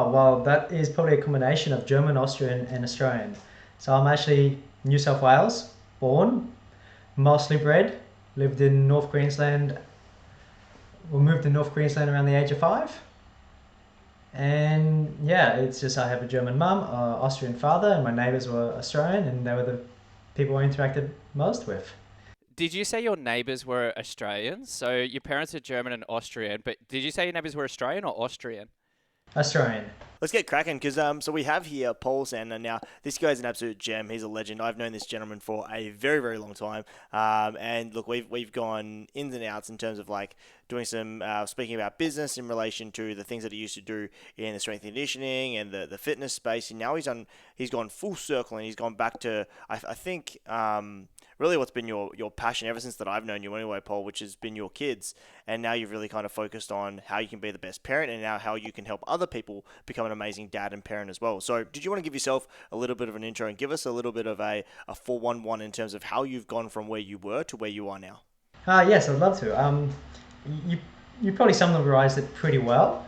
Oh, well, that is probably a combination of German, Austrian, and Australian. So I'm actually New South Wales, born, mostly bred, lived in North Queensland, we moved to North Queensland around the age of 5. And yeah, it's just I have a German mum, Austrian father, and my neighbours were Australian, and they were the people I interacted most with. Did you say your neighbours were Australians? So your parents are German and Austrian, but did you say your neighbours were Australian or Austrian? Australian. Let's get cracking because so we have here Paul Sandner. Now this guy's an absolute gem. He's a legend. I've known this gentleman for a very very long time. And look, we've gone ins and outs in terms of like doing some speaking about business in relation to the things that he used to do in the strength and conditioning and the fitness space. And now he's gone full circle and he's gone back to I think. Really what's been your passion ever since that I've known you anyway, Paul, which has been your kids. And now you've really kind of focused on how you can be the best parent and now how you can help other people become an amazing dad and parent as well. So did you want to give yourself a little bit of an intro and give us a little bit of a 411 in terms of how you've gone from where you were to where you are now? Yes, I'd love to. You, you probably summarized it pretty well.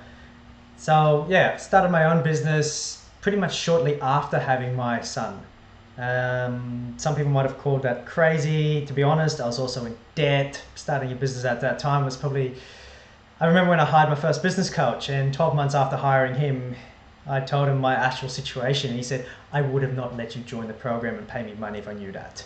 So yeah, started my own business pretty much shortly after having my son. Some people might have called that crazy. To be honest, I was also in debt. Starting a business at that time was probably... I remember when I hired my first business coach, and 12 months after hiring him, I told him my actual situation. And he said, I would have not let you join the program and pay me money if I knew that.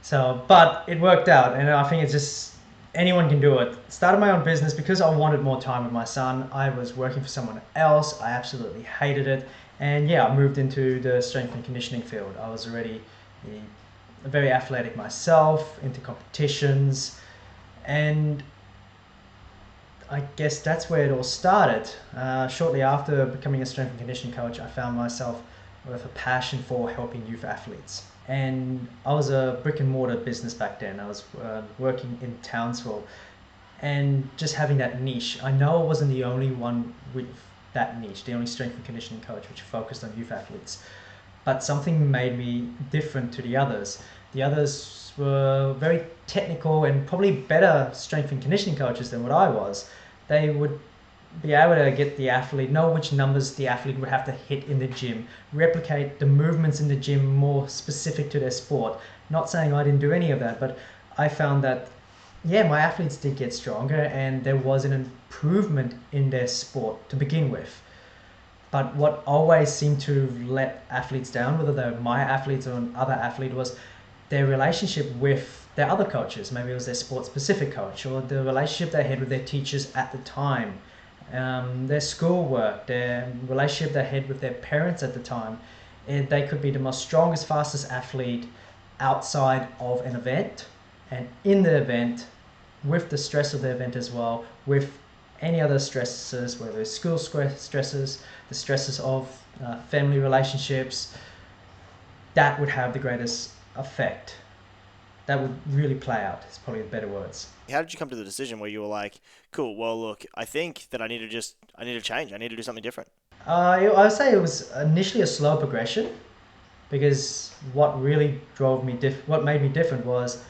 So, but it worked out, and I think it's just anyone can do it. Started my own business because I wanted more time with my son. I was working for someone else. I absolutely hated it. And yeah, I moved into the strength and conditioning field. I was already very athletic myself, into competitions, and I guess that's where it all started. Shortly after becoming a strength and conditioning coach, I found myself with a passion for helping youth athletes. And I was a brick and mortar business back then. I was working in Townsville, and just having that niche. I know I wasn't the only one with that niche, the only strength and conditioning coach which focused on youth athletes. But something made me different to the others. The others were very technical and probably better strength and conditioning coaches than what I was. They would be able to get the athlete, know which numbers the athlete would have to hit in the gym, replicate the movements in the gym more specific to their sport. Not saying I didn't do any of that, but I found that yeah, my athletes did get stronger and there was an improvement in their sport to begin with. But what always seemed to let athletes down, whether they're my athletes or another athlete, was their relationship with their other coaches. Maybe it was their sport specific coach or the relationship they had with their teachers at the time, their schoolwork, their relationship they had with their parents at the time. And they could be the most strongest, fastest athlete outside of an event and in the event, with the stress of the event as well, with any other stresses, whether it's school stresses, the stresses of family relationships, that would have the greatest effect. That would really play out, is probably the better words. How did you come to the decision where you were like, cool, well, look, I think that I need to change. I need to do something different. I would say it was initially a slow progression because what made me different was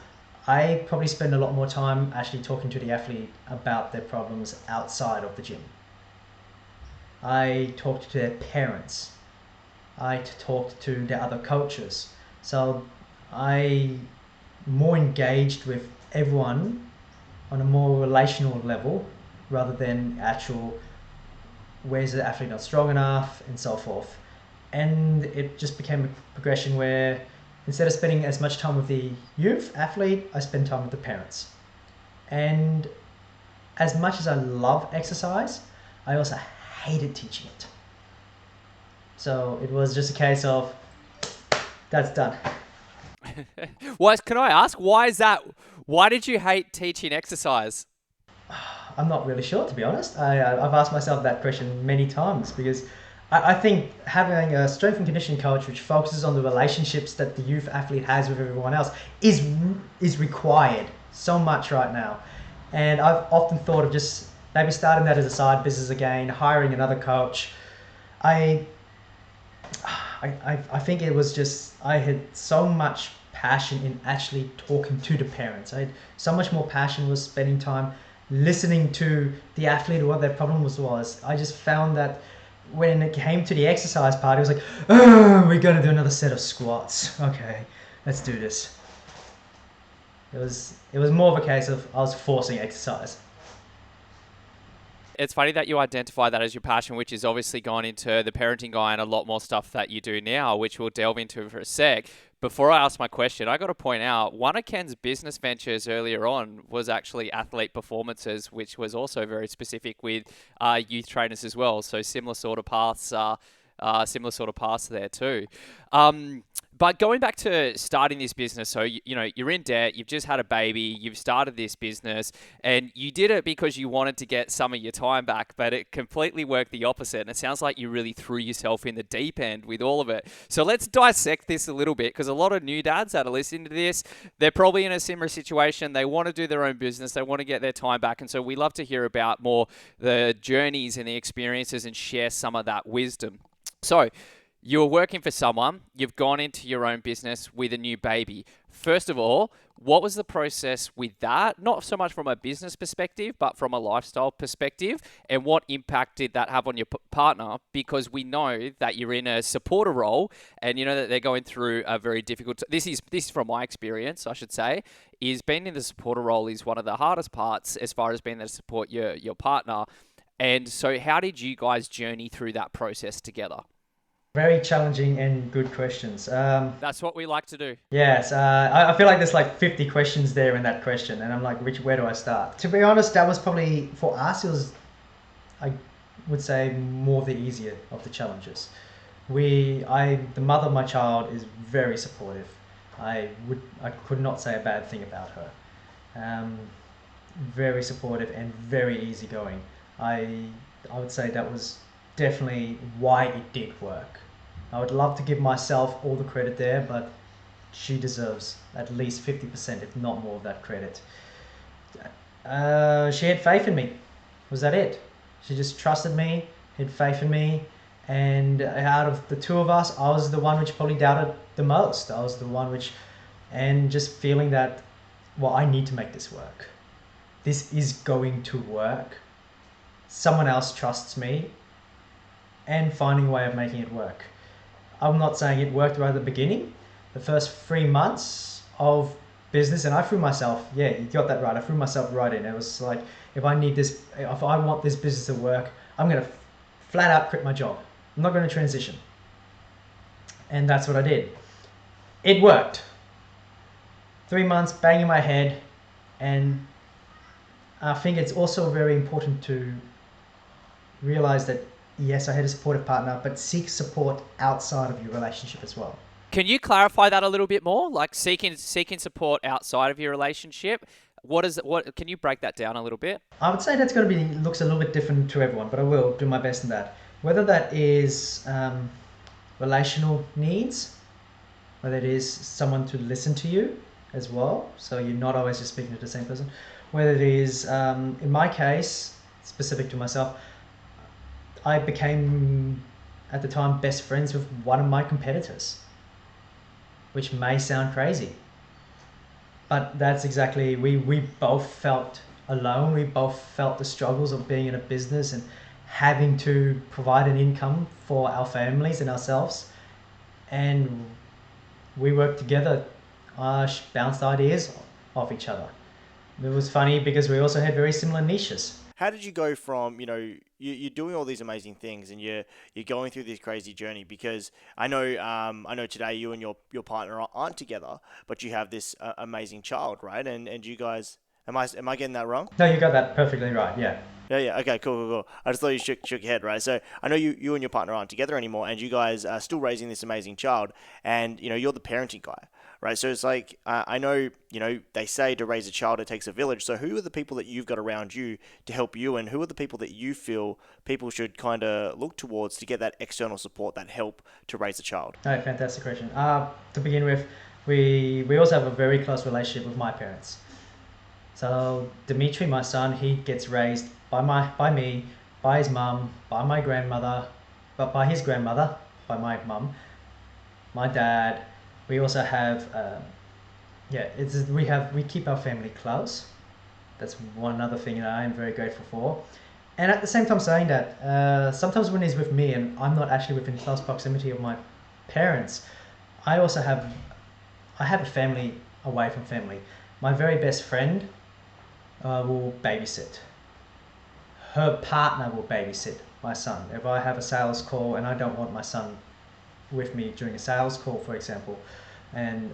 I probably spend a lot more time actually talking to the athlete about their problems outside of the gym. I talked to their parents. I talked to their other coaches. So I more engaged with everyone on a more relational level rather than actual where's the athlete not strong enough and so forth. And it just became a progression where instead of spending as much time with the youth athlete, I spend time with the parents. And as much as I love exercise, I also hated teaching it. So it was just a case of, that's done. Can I ask, why is that? Why did you hate teaching exercise? I'm not really sure, to be honest. I've asked myself that question many times because I think having a strength and conditioning coach which focuses on the relationships that the youth athlete has with everyone else is required so much right now. And I've often thought of just maybe starting that as a side business again, hiring another coach. I think it was just I had so much passion in actually talking to the parents. I had so much more passion was spending time listening to the athlete or what their problem was. I just found that when it came to the exercise part, it was like, oh, we got to do another set of squats. Okay, let's do this. It was more of a case of I was forcing exercise. It's funny that you identify that as your passion, which is obviously gone into the parenting guy and a lot more stuff that you do now, which we'll delve into for a sec. Before I ask my question, I got to point out one of Ken's business ventures earlier on was actually athlete performances, which was also very specific with youth trainers as well. So similar sort of paths, there too. But going back to starting this business, so you know you're in debt, you've just had a baby, you've started this business, and you did it because you wanted to get some of your time back, but it completely worked the opposite. And it sounds like you really threw yourself in the deep end with all of it. So let's dissect this a little bit, because a lot of new dads that are listening to this, they're probably in a similar situation. They want to do their own business, they want to get their time back, and so we love to hear about more the journeys and the experiences and share some of that wisdom. So, you're working for someone, you've gone into your own business with a new baby. First of all, what was the process with that? Not so much from a business perspective, but from a lifestyle perspective. And what impact did that have on your partner? Because we know that you're in a supporter role and you know that they're going through a very difficult... This is from my experience, I should say, is being in the supporter role is one of the hardest parts as far as being able to support your partner. And so how did you guys journey through that process together? Very challenging and good questions. That's what we like to do. Yes, I feel like there's like 50 questions there in that question, and I'm like, where do I start? To be honest, that was probably, for us, it was, I would say, more the easier of the challenges. The mother of my child is very supportive. I could not say a bad thing about her. Very supportive and very easygoing. I would say that was definitely why it did work. I would love to give myself all the credit there, but she deserves at least 50%, if not more, of that credit. She had faith in me. Was that it? She just trusted me, had faith in me, and out of the two of us, I was the one which probably doubted the most. I was the one and just feeling that, well, I need to make this work. This is going to work. Someone else trusts me, and finding a way of making it work. I'm not saying it worked right at the beginning. The first 3 months of business, and I threw myself, yeah, you got that right, I threw myself right in. It was like, if I want this business to work, I'm going to flat out quit my job. I'm not going to transition. And that's what I did. It worked. 3 months banging my head, and I think it's also very important to realize that yes, I had a supportive partner, but seek support outside of your relationship as well. Can you clarify that a little bit more? Like seeking support outside of your relationship. What can you break that down a little bit? I would say that's going to looks a little bit different to everyone, but I will do my best in that. Whether that is relational needs, whether it is someone to listen to you as well, so you're not always just speaking to the same person. Whether it is, in my case, specific to myself, I became, at the time, best friends with one of my competitors, which may sound crazy. But that's exactly, we both felt alone. We both felt the struggles of being in a business and having to provide an income for our families and ourselves. And we worked together, bounced ideas off each other. It was funny because we also had very similar niches. How did you go from, you're doing all these amazing things and you're going through this crazy journey? Because I know today you and your partner aren't together, but you have this amazing child, right? And you guys, am I getting that wrong? No, you got that perfectly right. Yeah. Yeah. Okay, cool. I just thought you shook your head, right? So I know you and your partner aren't together anymore, and you guys are still raising this amazing child, and you're the parenting guy, right? So it's like I know they say to raise a child it takes a village. So who are the people that you've got around you to help you, and who are the people that you feel people should kind of look towards to get that external support, that help to raise a child? Oh, fantastic question. To begin with, we also have a very close relationship with my parents. So Dimitri, my son, he gets raised by me, by his mum, by my grandmother, but by his grandmother, by my mum, my dad. We also have, we keep our family close. That's one other thing that I am very grateful for. And at the same time saying that, sometimes when he's with me and I'm not actually within close proximity of my parents, I also have a family away from family. My very best friend will babysit. Her partner will babysit my son. If I have a sales call and I don't want my son with me during a sales call, for example, and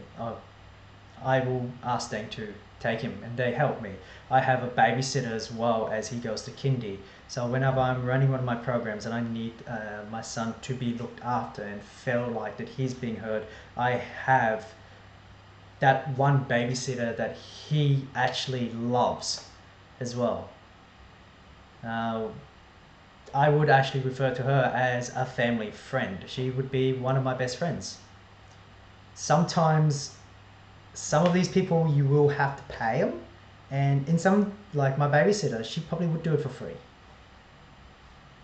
I will ask them to take him and they help me. I have a babysitter as well as he goes to kindy. So whenever I'm running one of my programs and I need my son to be looked after and feel like that he's being heard, I have that one babysitter that he actually loves as well. Uh, I would actually refer to her as a family friend. She would be one of my best friends. Sometimes some of these people you will have to pay them, and in some, like my babysitter, she probably would do it for free.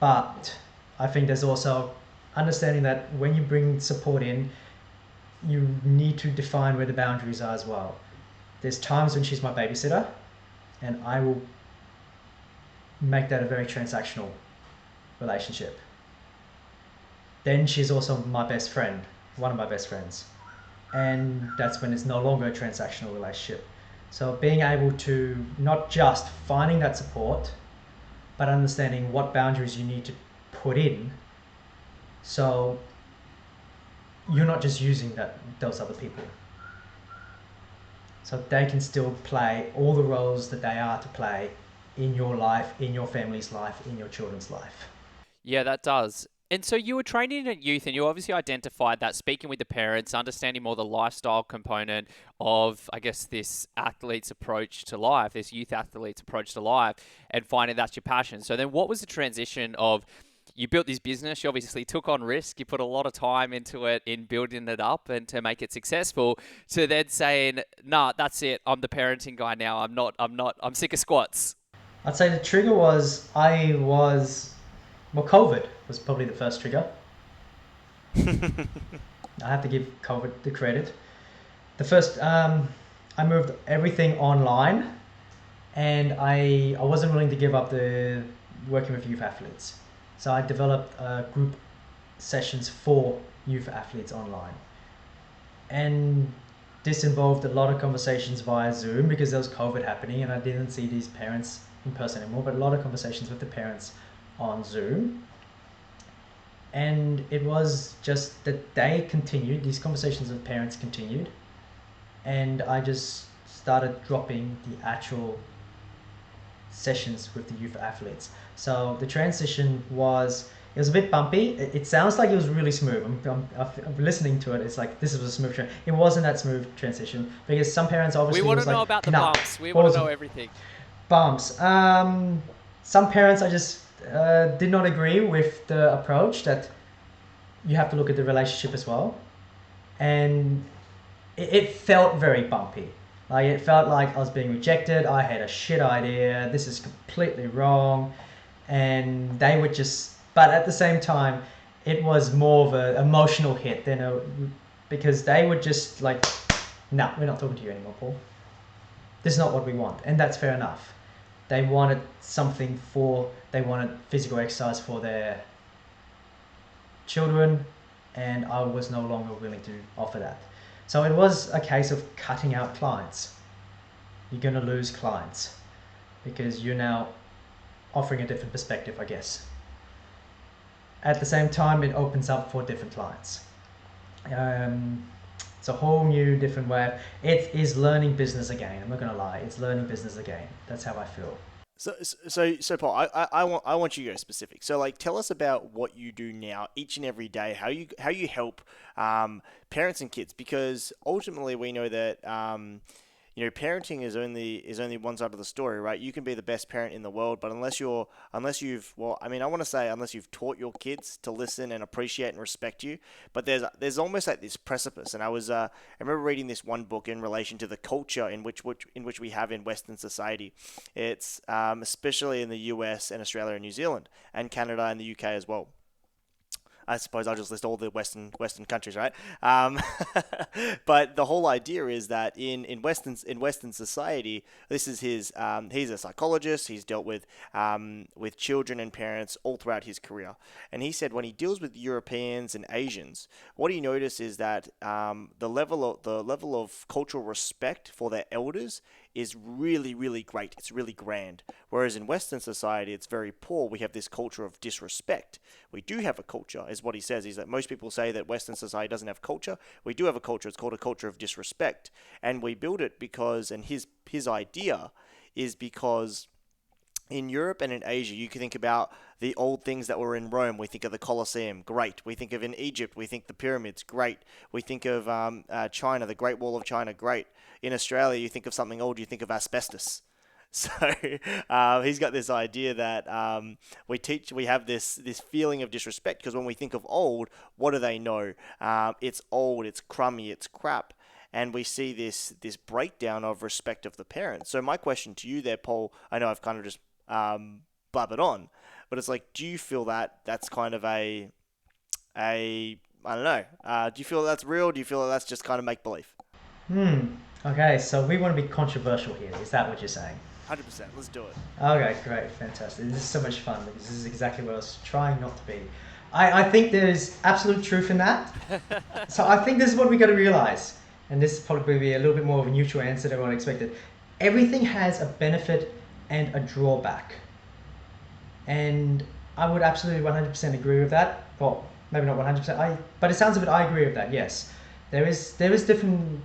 But I think there's also understanding that when you bring support in, you need to define where the boundaries are as well. There's times when she's my babysitter, and I will make that a very transactional relationship. Then she's also my best friend, one of my best friends. And that's when it's no longer a transactional relationship. So being able to not just finding that support, but understanding what boundaries you need to put in, so you're not just using those other people. So they can still play all the roles that they are to play in your life, in your family's life, in your children's life. Yeah, that does. And so you were training at youth, and you obviously identified that speaking with the parents, understanding more the lifestyle component of, I guess, this athlete's approach to life, this youth athlete's approach to life, and finding that's your passion. So then what was the transition of, you built this business, you obviously took on risk, you put a lot of time into it in building it up and to make it successful, to then saying, nah, that's it, I'm the parenting guy now, I'm sick of squats. I'd say the trigger was COVID was probably the first trigger. I have to give COVID the credit. The first, I moved everything online, and I wasn't willing to give up the working with youth athletes. So I developed group sessions for youth athletes online, and this involved a lot of conversations via Zoom because there was COVID happening, and I didn't see these parents in person anymore. But a lot of conversations with the parents on Zoom. And it was just that they continued, these conversations with parents continued, and I just started dropping the actual sessions with the youth athletes. So the transition it was a bit bumpy. It sounds like it was really smooth. I'm listening to it. It's like, this was a smooth transition. It wasn't that smooth transition because some parents obviously We want was to know like, about the nah, bumps. We want to know everything. bumps. Some parents I just did not agree with the approach that you have to look at the relationship as well, and it felt very bumpy. Like it felt like I was being rejected. I had a shit idea. This is completely wrong, and they would just. But at the same time, it was more of an emotional hit because they would just like, no, we're not talking to you anymore, Paul. This is not what we want, and that's fair enough. They wanted they wanted physical exercise for their children, and I was no longer willing to offer that. So it was a case of cutting out clients. You're going to lose clients because you're now offering a different perspective, I guess. At the same time, it opens up for different clients. It's a whole new different way. It is learning business again. I'm not going to lie. It's learning business again. That's how I feel. So Paul, I want you to go specific. So like, tell us about what you do now, each and every day. How you help parents and kids, because ultimately we know that parenting is only one side of the story, right? You can be the best parent in the world, but unless you've taught your kids to listen and appreciate and respect you, but there's almost like this precipice. And I remember reading this one book in relation to the culture in which we have in Western society. It's especially in the US and Australia and New Zealand and Canada and the UK as well. I suppose I'll just list all the Western countries, right? But the whole idea is that in Western society, this is his. He's a psychologist. He's dealt with children and parents all throughout his career, and he said when he deals with Europeans and Asians, what he noticed is that the level of cultural respect for their elders is really, really great. It's really grand. Whereas in Western society, it's very poor. We have this culture of disrespect. We do have a culture, is what he says. Is that most people say that Western society doesn't have culture. We do have a culture. It's called a culture of disrespect. And we build it because, and his idea is because in Europe and in Asia, you can think about the old things that were in Rome. We think of the Colosseum, great. We think of in Egypt, we think the pyramids, great. We think of China, the Great Wall of China, great. In Australia, you think of something old, you think of asbestos. So he's got this idea that we have this feeling of disrespect because when we think of old, what do they know? It's old, it's crummy, it's crap. And we see this breakdown of respect of the parents. So my question to you there, Paul, I know I've kind of just blabbered on, but it's like, do you feel that that's kind of a I don't know, do you feel that's real? Do you feel that that's just kind of make-believe? Okay, so we want to be controversial here. Is that what you're saying? 100%. Let's do it. Okay, great, fantastic. This is so much fun because this is exactly what I was trying not to be. I think there's absolute truth in that. So I think this is what we got to realize. And this is probably be a little bit more of a neutral answer than what I expected. Everything has a benefit and a drawback. And I would absolutely 100% agree with that. Well, maybe not 100%, but it sounds of it, I agree with that, yes. There is different,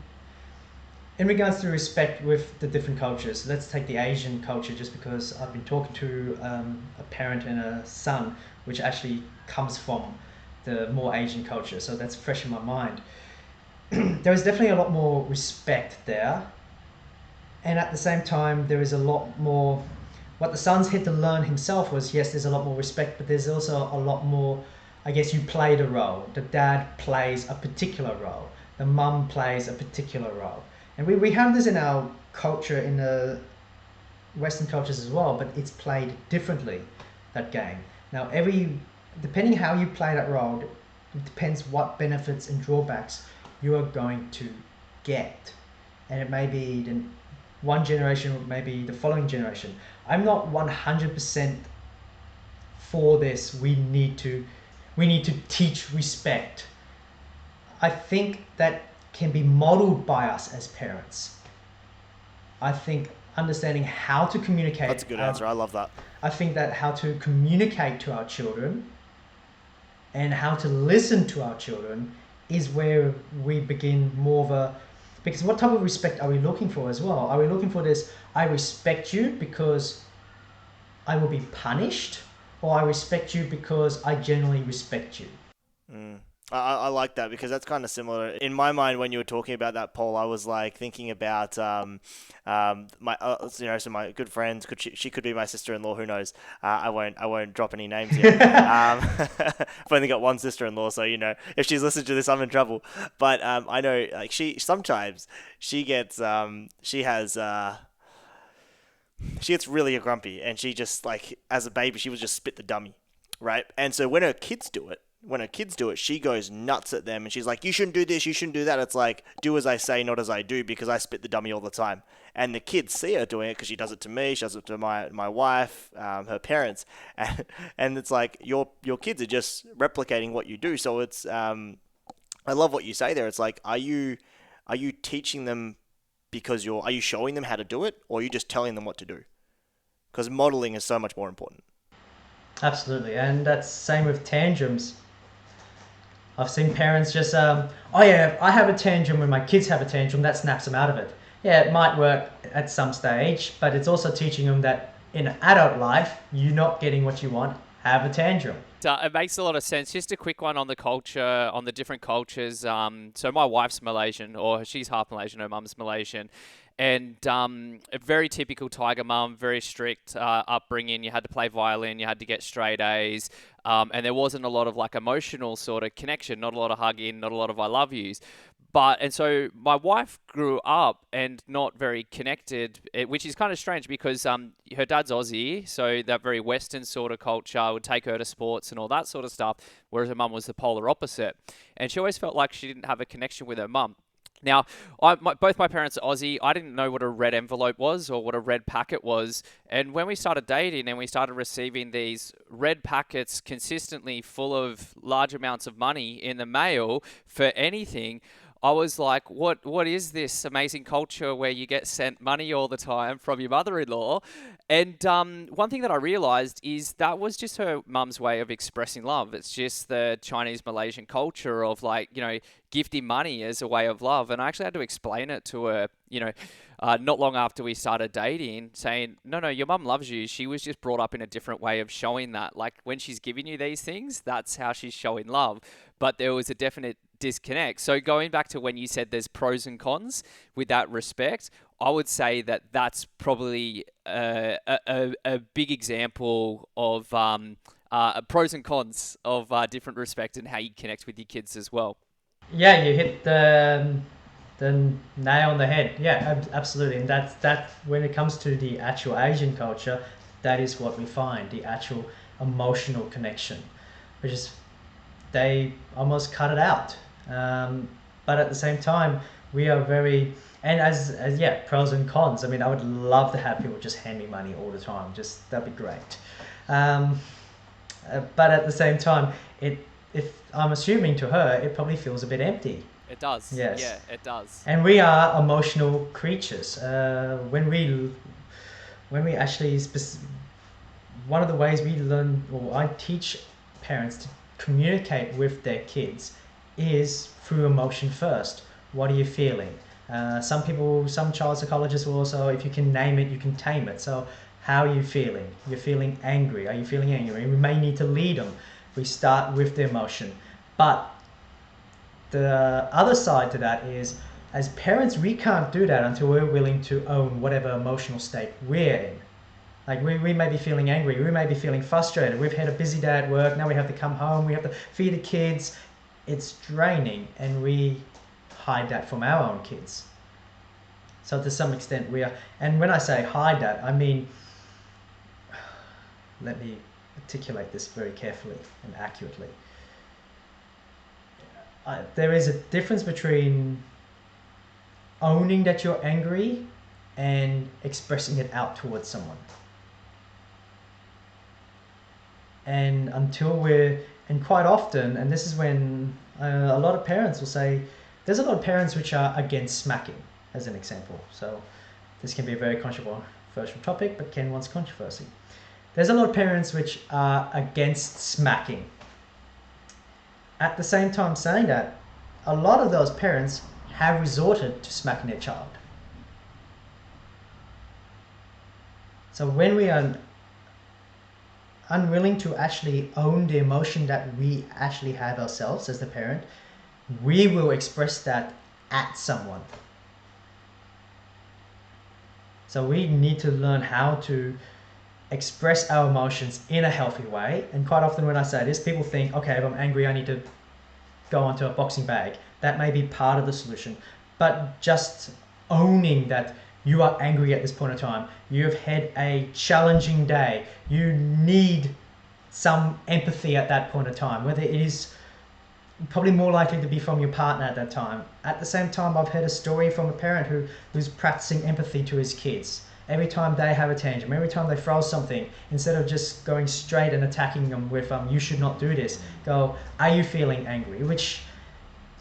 in regards to respect with the different cultures. Let's take the Asian culture just because I've been talking to a parent and a son, which actually comes from the more Asian culture. So that's fresh in my mind. There is definitely a lot more respect there. And at the same time, there is a lot more, what the son's had to learn himself was, yes, there's a lot more respect, but there's also a lot more, I guess you played a role. The dad plays a particular role. The mum plays a particular role. And we have this in our culture, in the Western cultures as well, but it's played differently, that game. Now, depending how you play that role, it depends what benefits and drawbacks you are going to get. And it may be one generation or maybe the following generation. I'm not 100% for this. We need to teach respect. I think that can be modeled by us as parents. I think understanding how to communicate. That's a good answer. I love that. I think that how to communicate to our children and how to listen to our children is where we begin more of a, because what type of respect are we looking for as well? Are we looking for this, I respect you because I will be punished, or I respect you because I genuinely respect you? I like that because that's kind of similar. In my mind, when you were talking about that, Paul, I was like thinking about so my good friends. She could be my sister-in-law? Who knows? I won't drop any names here. I've only got one sister-in-law, so if she's listening to this, I'm in trouble. But I know like she gets she gets really grumpy, and she just like as a baby she would just spit the dummy, right? And so when her kids do it, she goes nuts at them and she's like, you shouldn't do this, you shouldn't do that. It's like, do as I say, not as I do, because I spit the dummy all the time. And the kids see her doing it because she does it to me, she does it to my wife, her parents. And it's like, your kids are just replicating what you do. So it's, I love what you say there. It's like, are you teaching them because are you showing them how to do it, or are you just telling them what to do? Because modeling is so much more important. Absolutely. And that's same with tantrums. I've seen parents just, oh yeah, I have a tantrum when my kids have a tantrum, that snaps them out of it. Yeah, it might work at some stage, but it's also teaching them that in adult life, you're not getting what you want, have a tantrum. It makes a lot of sense. Just a quick one on the culture, on the different cultures. So my wife's Malaysian, or she's half Malaysian, her mum's Malaysian. And a very typical Tiger mum, very strict upbringing. You had to play violin, you had to get straight A's, and there wasn't a lot of like emotional sort of connection, not a lot of hugging, not a lot of I love yous. And so my wife grew up and not very connected, which is kind of strange because her dad's Aussie, so that very Western sort of culture would take her to sports and all that sort of stuff, whereas her mum was the polar opposite. And she always felt like she didn't have a connection with her mum. Now, both my parents are Aussie. I didn't know what a red envelope was or what a red packet was. And when we started dating and we started receiving these red packets consistently full of large amounts of money in the mail for anything, I was like, what is this amazing culture where you get sent money all the time from your mother-in-law? And one thing that I realized is that was just her mum's way of expressing love. It's just the Chinese Malaysian culture of like, gifting money as a way of love. And I actually had to explain it to her, not long after we started dating, saying, no, your mum loves you. She was just brought up in a different way of showing that. Like when she's giving you these things, that's how she's showing love. But there was a definite disconnect. So going back to when you said there's pros and cons with that respect, I would say that that's probably a big example of pros and cons of different respect and how you connect with your kids as well. Yeah, you hit the nail on the head. Yeah, absolutely. And that when it comes to the actual Asian culture, that is what we find, the actual emotional connection, which is they almost cut it out. But at the same time, we are very, and as yeah, pros and cons. I mean, I would love to have people just hand me money all the time. Just that'd be great. But at the same time, if I'm assuming to her, it probably feels a bit empty. It does. Yes. Yeah, it does. And we are emotional creatures. When we actually one of the ways we learn, or I teach parents to communicate with their kids is through emotion first. What are you feeling? Some child psychologists will also, if you can name it, you can tame it. So how are you feeling? You're feeling angry. Are you feeling angry? We may need to lead them. We start with the emotion. But the other side to that is, as parents, we can't do that until we're willing to own whatever emotional state we're in. Like we may be feeling angry, we may be feeling frustrated, we've had a busy day at work, now we have to come home, we have to feed the kids. It's draining, and we hide that from our own kids. So to some extent we are, and when I say hide that, I mean, let me articulate this very carefully and accurately. There is a difference between owning that you're angry and expressing it out towards someone. And and quite often, and this is when a lot of parents will say, there's a lot of parents which are against smacking, as an example. So this can be a very controversial topic, but Ken wants controversy. There's a lot of parents which are against smacking. At the same time saying that, a lot of those parents have resorted to smacking their child. So when we are unwilling to actually own the emotion that we actually have ourselves as the parent, we will express that at someone. So we need to learn how to express our emotions in a healthy way. And quite often when I say this, people think, okay, if I'm angry, I need to go onto a boxing bag. That may be part of the solution. But just owning that you are angry at this point in time, you've had a challenging day, you need some empathy at that point in time, whether it is probably more likely to be from your partner at that time. At the same time, I've heard a story from a parent who's practicing empathy to his kids. Every time they have a tantrum, every time they throw something, instead of just going straight and attacking them with, you should not do this, go, are you feeling angry? Which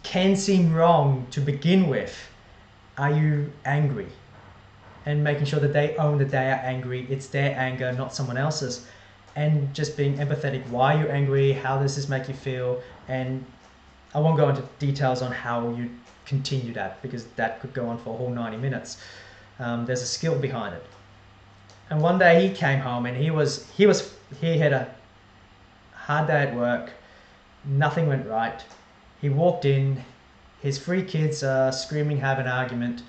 can seem wrong to begin with. Are you angry? And making sure that they own that they are angry. It's their anger, not someone else's. And just being empathetic. Why are you angry? How does this make you feel? And I won't go into details on how you continue that, because that could go on for a whole 90 minutes. There's a skill behind it. And one day he came home and he had a hard day at work. Nothing went right. He walked in. His three kids are screaming, have an argument.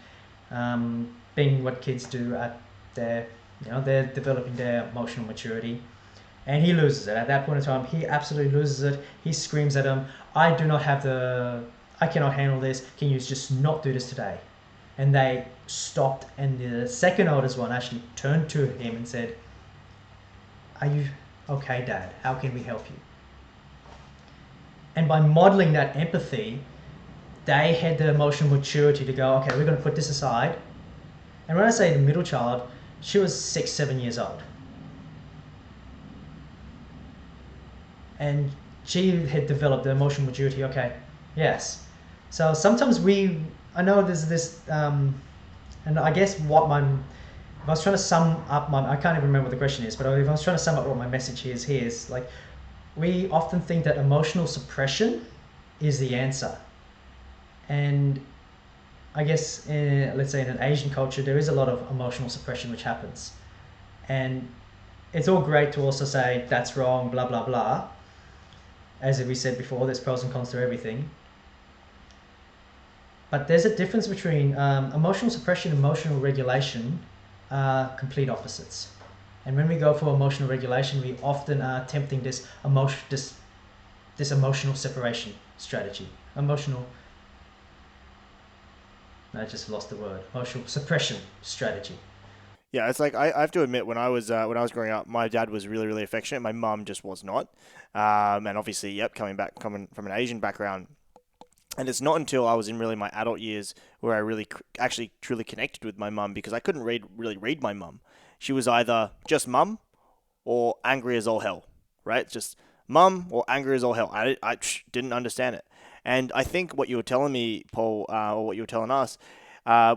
being what kids do at their, they're developing their emotional maturity. And he loses it. At that point in time, he absolutely loses it. He screams at him, I cannot handle this. Can you just not do this today? And they stopped, and the second oldest one actually turned to him and said, are you okay, Dad? How can we help you? And by modeling that empathy, they had the emotional maturity to go, okay, we're going to put this aside. And when I say the middle child, she was 6, 7 years old. And she had developed the emotional maturity, okay, yes. So sometimes I know there's this, and I guess if I was trying to sum up I can't even remember what the question is, but if I was trying to sum up what my message is here is like, we often think that emotional suppression is the answer. And I guess, let's say in an Asian culture, there is a lot of emotional suppression which happens. And it's all great to also say, that's wrong, blah, blah, blah. As we said before, there's pros and cons to everything. But there's a difference between emotional suppression and emotional regulation are complete opposites. And when we go for emotional regulation, we often are attempting this emotional separation strategy. I just lost the word. Emotional suppression strategy. Yeah, it's like I have to admit, when I was growing up, my dad was really, really affectionate. My mum just was not. And obviously, coming from an Asian background. And it's not until I was in really my adult years where I really actually truly connected with my mum, because I couldn't really read my mum. She was either just mum or angry as all hell, right? Just mum or angry as all hell. I didn't understand it. And I think what you were telling me, Paul, or what you were telling us,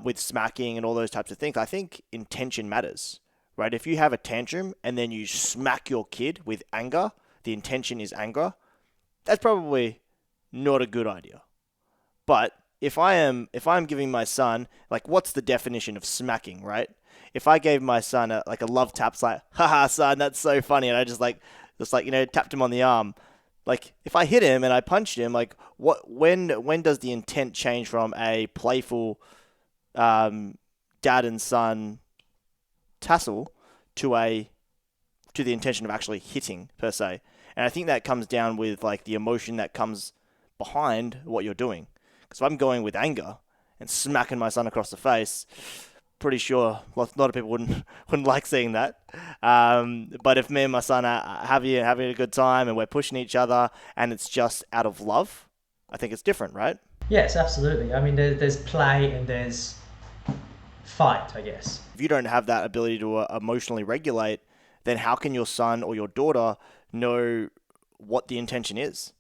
with smacking and all those types of things, I think intention matters, right? If you have a tantrum and then you smack your kid with anger, the intention is anger, that's probably not a good idea. But if I'm giving my son, like, what's the definition of smacking, right? If I gave my son a love tap, it's like, haha, son, that's so funny, and I just tapped him on the arm. Like, if I hit him and I punched him, like, when does the intent change from a playful dad and son tussle to the intention of actually hitting, per se? And I think that comes down with like the emotion that comes behind what you're doing. Because if I'm going with anger and smacking my son across the face, pretty sure a lot of people wouldn't like seeing that. But if me and my son are having a good time and we're pushing each other and it's just out of love, I think it's different, right? Yes, absolutely. I mean, there's play and there's fight, I guess. If you don't have that ability to emotionally regulate, then how can your son or your daughter know what the intention is?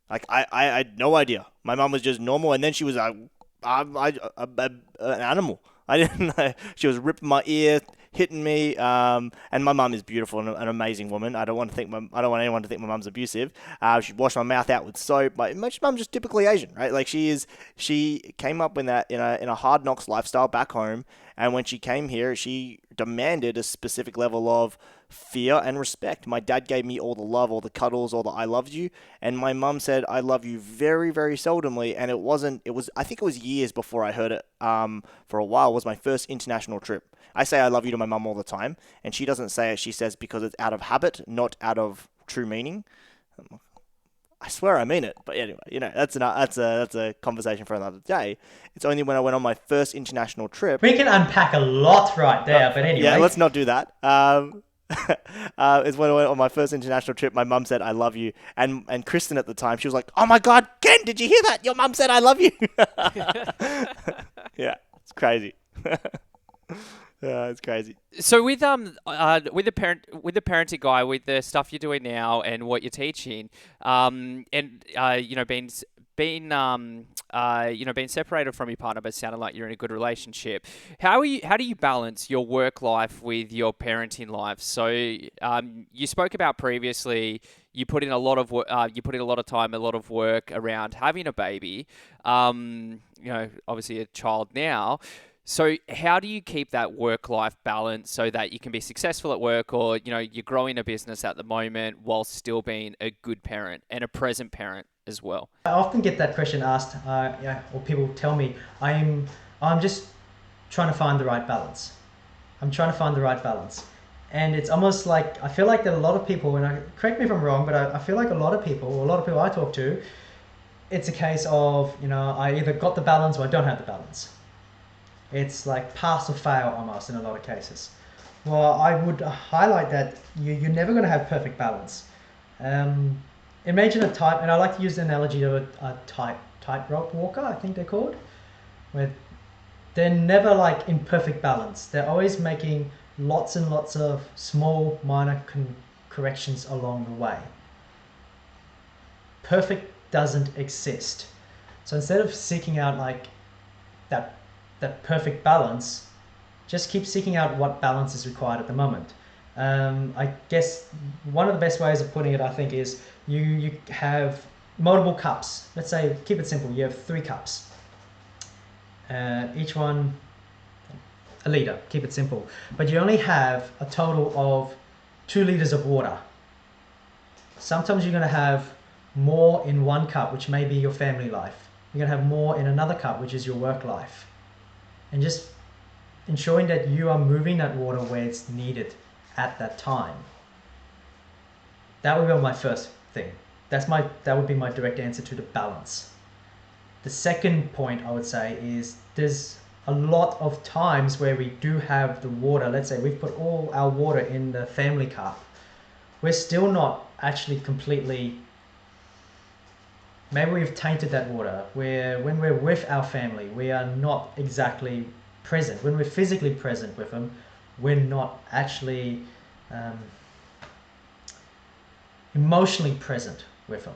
Like, I had no idea. My mum was just normal, and then she was an animal. I didn't know. She was ripping my ear, hitting me. And my mum is beautiful and an amazing woman. I don't want anyone to think my mum's abusive. She'd wash my mouth out with soap. My mum's just typically Asian, right? Like, she came up in a hard knocks lifestyle back home, and when she came here, she demanded a specific level of fear and respect. My dad gave me all the love, all the cuddles, all the I loved you, and my mum said I love you very, very seldomly. And I think it was years before I heard it. For a while, was my first international trip. I say I love you to my mum all the time, and she doesn't say it. She says because it's out of habit, not out of true meaning. I swear I mean it, but anyway, that's a conversation for another day. It's only when I went on my first international trip. We can unpack a lot right there, but anyway. Yeah, let's not do that. It's when I went on my first international trip. My mum said I love you, and Kristen at the time, she was like, "Oh my God, Ken, did you hear that? Your mum said I love you." Yeah, it's crazy. Yeah, it's crazy. So with the parenting guy, with the stuff you're doing now and what you're teaching, being separated from your partner, but sounding like you're in a good relationship. How do you balance your work life with your parenting life? So you spoke about previously, you put in a lot of time, a lot of work around having a baby. Obviously a child now. So how do you keep that work-life balance so that you can be successful at work, or, you're growing a business at the moment while still being a good parent and a present parent as well? I often get that question asked, or people tell me, I'm just trying to find the right balance. I'm trying to find the right balance. And it's almost like, I feel like that a lot of people, correct me if I'm wrong, but I feel like a lot of people I talk to, it's a case of, I either got the balance or I don't have the balance. It's like pass or fail almost in a lot of cases. Well, I would highlight that you're never going to have perfect balance. Imagine a and I like to use the analogy of a tightrope walker, I think they're called, where they're never like in perfect balance. They're always making lots and lots of small minor corrections along the way. Perfect doesn't exist. So instead of seeking out like that perfect balance, just keep seeking out what balance is required at the moment. I guess one of the best ways of putting it, I think, is you have multiple cups. Let's say, keep it simple, you have 3 cups. Each one a liter, keep it simple. But you only have a total of 2 liters of water. Sometimes you're going to have more in one cup, which may be your family life. You're going to have more in another cup, which is your work life. And just ensuring that you are moving that water where it's needed at that time. That would be my first thing. That would be my direct answer to the balance. The second point I would say is there's a lot of times where we do have the water. Let's say we've put all our water in the family cup. We're still not actually completely, maybe we've tainted that water, where when we're with our family, we are not exactly present. When we're physically present with them, we're not actually emotionally present with them.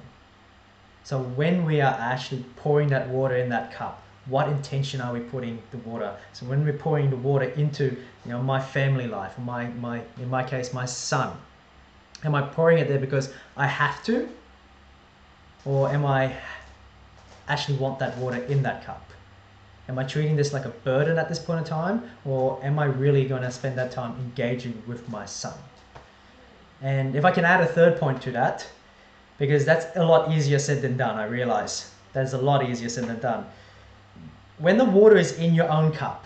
So when we are actually pouring that water in that cup, what intention are we putting the water? So when we're pouring the water into, my family life, in my case, my son, am I pouring it there because I have to? Or am I actually want that water in that cup? Am I treating this like a burden at this point in time? Or am I really going to spend that time engaging with my son? And if I can add a third point to that, because that's a lot easier said than done, I realize. That's a lot easier said than done. When the water is in your own cup,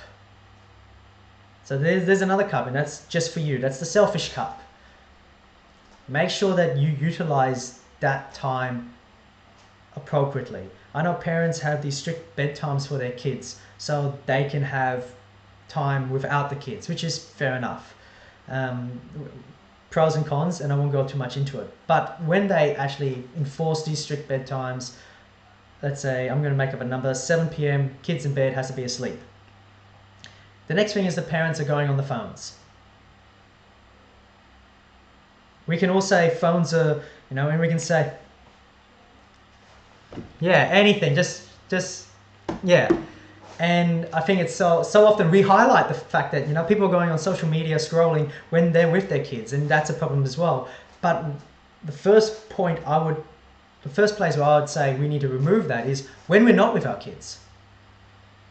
so there's another cup, and that's just for you. That's the selfish cup. Make sure that you utilize that time appropriately. I know parents have these strict bedtimes for their kids, so they can have time without the kids, which is fair enough. Pros and cons, and I won't go too much into it. But when they actually enforce these strict bedtimes, let's say, I'm going to make up a number, 7 p.m, kids in bed, has to be asleep. The next thing is the parents are going on the phones. We can all say phones are, and we can say, yeah, anything, just, yeah. And I think it's so often we highlight the fact that, people are going on social media scrolling when they're with their kids, and that's a problem as well. But the first place where I would say we need to remove that is when we're not with our kids.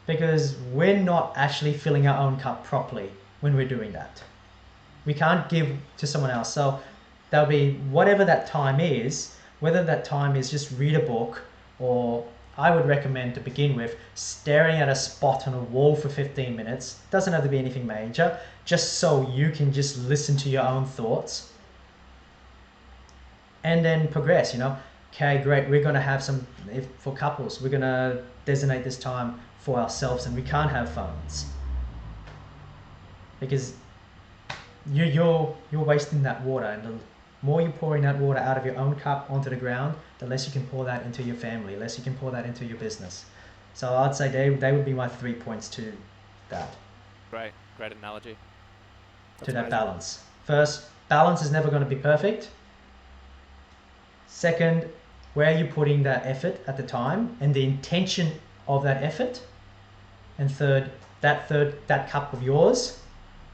Because we're not actually filling our own cup properly when we're doing that. We can't give to someone else. So that'll be whatever that time is, whether that time is just read a book, or I would recommend to begin with staring at a spot on a wall for 15 minutes. Doesn't have to be anything major, just so you can just listen to your own thoughts. And then progress, Okay, great, we're going to have for couples, we're going to designate this time for ourselves, and we can't have phones. Because you're wasting that water, and the more you're pouring that water out of your own cup onto the ground, the less you can pour that into your family, the less you can pour that into your business. So I'd say they would be my 3 points to that. Great analogy. To that balance. First, balance is never going to be perfect. Second, where are you putting that effort at the time and the intention of that effort? And third, that cup of yours,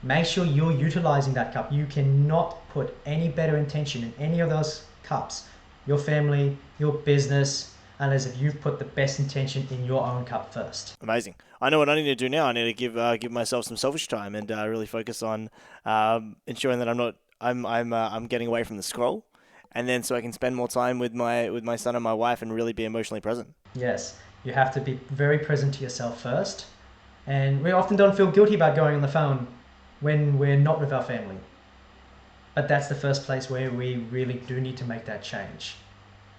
make sure you're utilizing that cup. You cannot put any better intention in any of those cups, your family, your business, unless if you've put the best intention in your own cup first. Amazing. I know what I need to do now. I need to give myself some selfish time and really focus on ensuring that I'm getting away from the scroll, and then so I can spend more time with my son and my wife and really be emotionally present. Yes, you have to be very present to yourself first, And we often don't feel guilty about going on the phone when we're not with our family. But that's the first place where we really do need to make that change.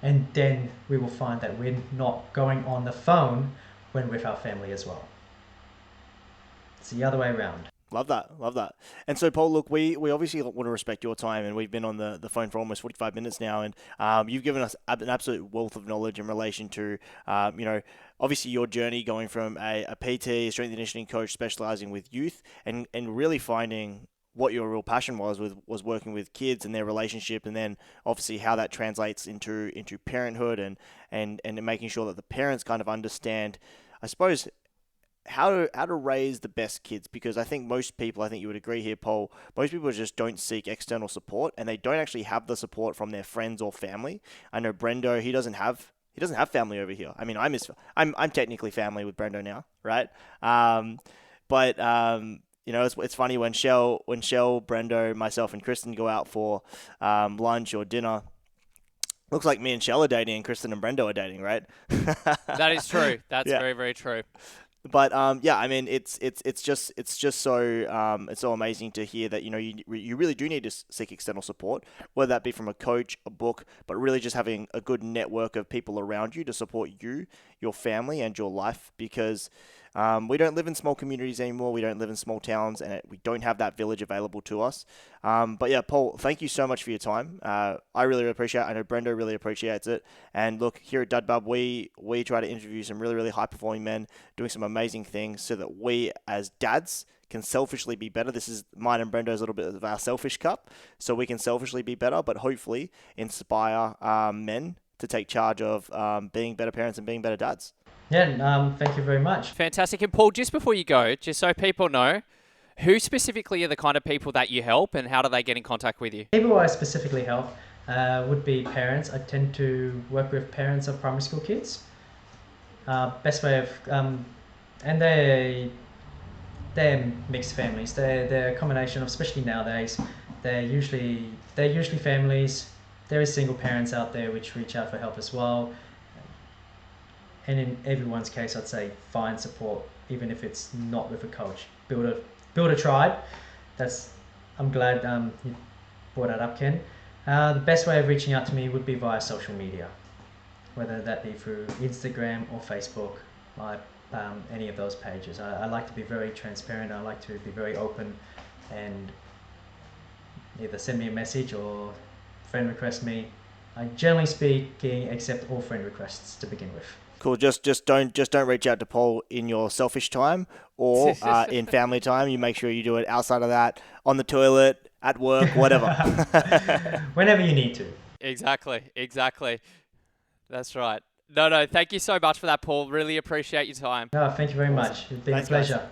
And then we will find that we're not going on the phone when with our family as well. It's the other way around. Love that. Love that. And so, Paul, look, we obviously want to respect your time, and we've been on the phone for almost 45 minutes now, and you've given us an absolute wealth of knowledge in relation to, obviously your journey going from a PT, a strength and conditioning coach, specializing with youth, and really finding what your real passion was working with kids and their relationship, and then obviously how that translates into parenthood and making sure that the parents kind of understand, I suppose, how to raise the best kids, because I think most people, I think you would agree here, Paul, most people just don't seek external support, and they don't actually have the support from their friends or family. I know Brendo, he doesn't have family over here. I mean, I'm technically family with Brendo now, right? It's funny when Shell, Brendo, myself, and Kristen go out for lunch or dinner. Looks like me and Shell are dating, and Kristen and Brendo are dating, right? That is true. That's Yeah. very, very true. But I mean, it's just so it's so amazing to hear that you really do need to seek external support, whether that be from a coach, a book, but really just having a good network of people around you to support you, your family, and your life, because we don't live in small communities anymore. We don't live in small towns, and we don't have that village available to us. But yeah, Paul, thank you so much for your time. I really appreciate it. I know Brendo really appreciates it. And look, here at Dudbub, we try to interview some really, really high-performing men doing some amazing things so that we, as dads, can selfishly be better. This is mine and Brendo's a little bit of our selfish cup, so we can selfishly be better, but hopefully inspire men to take charge of being better parents and being better dads. Yeah, thank you very much. Fantastic. And Paul, just before you go, just so people know, who specifically are the kind of people that you help, and how do they get in contact with you? People I specifically help would be parents. I tend to work with parents of primary school kids. Best way of, and they're mixed families. They're a combination of, especially nowadays, they're usually families. There is single parents out there which reach out for help as well. And in everyone's case, I'd say find support, even if it's not with a coach. Build a tribe. I'm glad you brought that up, Ken. The best way of reaching out to me would be via social media, whether that be through Instagram or Facebook, any of those pages. I like to be very transparent. I like to be very open, and either send me a message or friend request me. I generally speaking accept all friend requests to begin with. Cool. Just don't reach out to Paul in your selfish time or in family time. You make sure you do it outside of that, on the toilet, at work, whatever. Whenever you need to. Exactly. That's right. No, thank you so much for that, Paul. Really appreciate your time. No, thank you very much. It's been a pleasure. Guys.